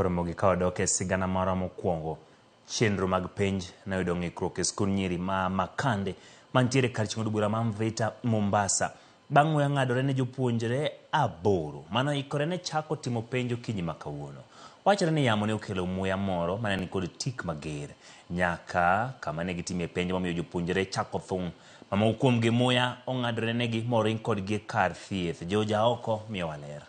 Ramogi kawadok e sigana moro mokwongo chenro mag penj na yudo ng'ikruok e skul nyiri makande mantiere kar chieng' od bura ma Mvita Mombasa. Bang' weyo ng'adore ne jopuonjre 8 mano ikore ne chako timo penj okinyi ma kawuono. Wachore ni yamo ne okelo muya moro mane ni kod tik mager nyaka kama ne gitime penj momiyo jopuonjre chako thung'. Mama kuomgi muya ong'adore negi moring kodgi kar thieth. Joja oko miyo waler.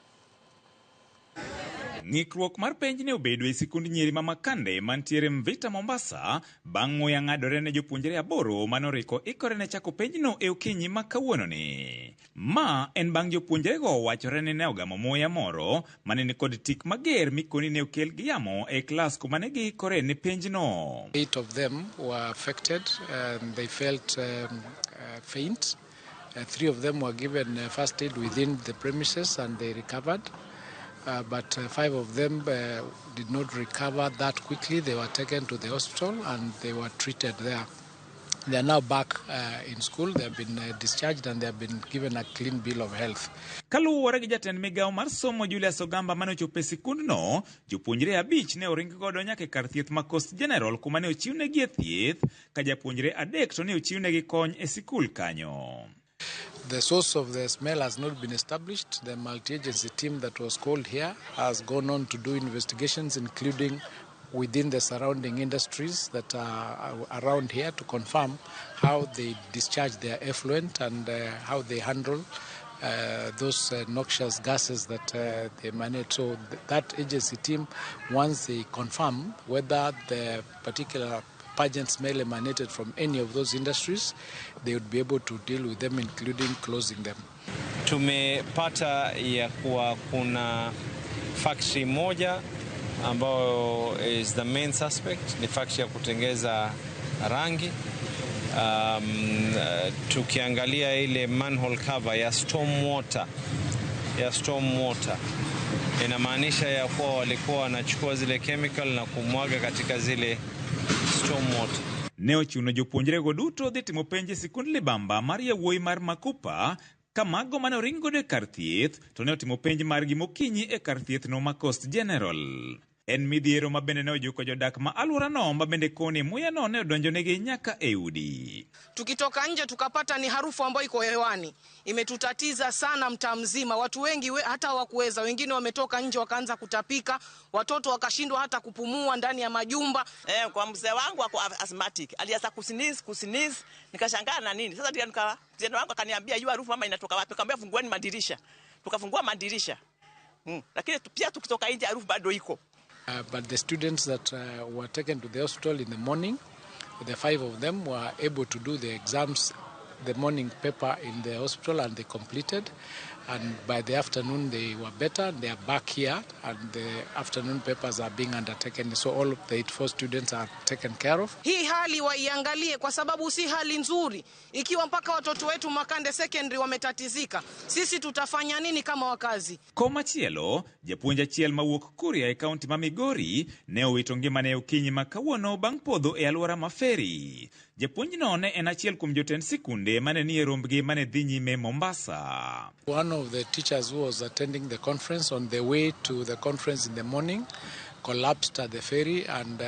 Ng'ikruok mar penj ne obedo e sikund nyiri makande mantiere Mvita Mombasa bang' muya ng'adore ne jopuonjre 8 manoriko ikore ne chako penjno e okinyi ma kawuono ni. Ma en bang' jopuonjre go wachore ni ne ogamo muya moro mane ni kod tik mager mikoni ne okel gi yamo e klas kuma ne giikore ne penjno. 8 of them were affected and they felt faint. 3 of them were given first aid within the premises and they recovered. But 5 of them did not recover that quickly. They were taken to the hospital and they were treated there. They are now back in school. They have been discharged and they have been given a clean bill of health. Kaluwore gi jatend migawo mar somo Julius Ogamba mane ochopo e sikundno, jopuonjre abich ne oring godo nyaka e kar thieth ma Coast General kuma ne ochiwnegi e thieth, ka japuonjre 3 to ne ochiwnegi kony e sikul kanyo. The source of the smell has not been established. The multi-agency team that was called here has gone on to do investigations, including within the surrounding industries that are around here, to confirm how they discharge their effluent and how they handle those noxious gases that they emanate. So that agency team, once they confirm whether the particular pungent smell emanated from any of those industries, they would be able to deal with them, including closing them. Tumepata ya kuwa kuna factory moja ambayo is the main suspect, ni factory ya kutengeza rangi. Tukiangalia ile manhole cover ya storm water inamaanisha ya kuwa walikuwa wanachukua zile chemical na kumwaga katika zile storm water. Ne ochuno jopuonjre go duto dhi timo penj e sikund libamba mar yawuoyi mar Makupa, ka mago mane oring godo e kar thieth to ne otimo penj margi mokinyi e kar thieth no ma Coast General. En midhiero ma bende ne ojuko jodak ma alwora no ma bende koni muya no ne odonjonegi nyaka e udi. Tukitoka nje tukapata ni harufu ambayo iko hewani. Imetutatiza sana mtaa mzima. Watu wengi hata hawakuweza, wengine wametoka nje wakaanza kutapika, watoto wakashindwa hata kupumua ndani ya majumba. Kwa mzee wangu wako asthmatic, alianza kusiniz, nikashangaa na nini. Sasa ndio wangu akaniambia hiyo harufu mama inatoka wapi? Nikamwambia fungueni madirisha. Tukafungua madirisha. Lakini pia tukitoka nje harufu bado iko. But the students that were taken to the hospital in the morning, the 5 of them were able to do the exams, the morning paper in the hospital, and they completed. And by the afternoon they were better. They are back here and the afternoon papers are being undertaken. So all of the 84 students are taken care of. Hii hali waiangalie kwa sababu si hali nzuri. Ikiwa mpaka watoto wetu Makande Secondary wametatizika, sisi tutafanya nini kama wakazi? Koma chielo, japuonja chiel mawuok Kuria e kaunti ma Migori ne owito ngimane okinyi ma kawuono bang' podho e alwora ma Feri. Japuonjno ne en achiel kuom jotend sikunde mane ni e rombgi mane dhi nyime Mombasa. One of the teachers who was attending the conference on the way to the conference in the morning collapsed at the ferry and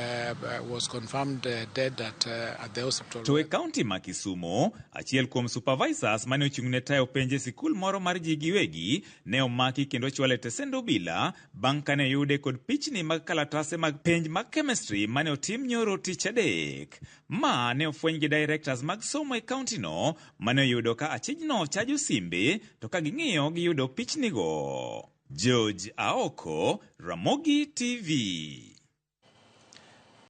was confirmed dead at the hospital. To e kaunti ma Kisumo, achiel kuom supervisors mane ochung'ne tayo penj sikul moro mar ji giwegi ne omaki kendo chwale tesend obila bang' kane yude kod pichni mag kalatase mag penj mag chemistry mane otim nyoro tich adek. Ma ne ofweny gi directors mag somo e kaunti no mane oyudo ka achijno chajo simbe to ka ging'iyo giyudo pichni go. George Aoko, Ramogi TV.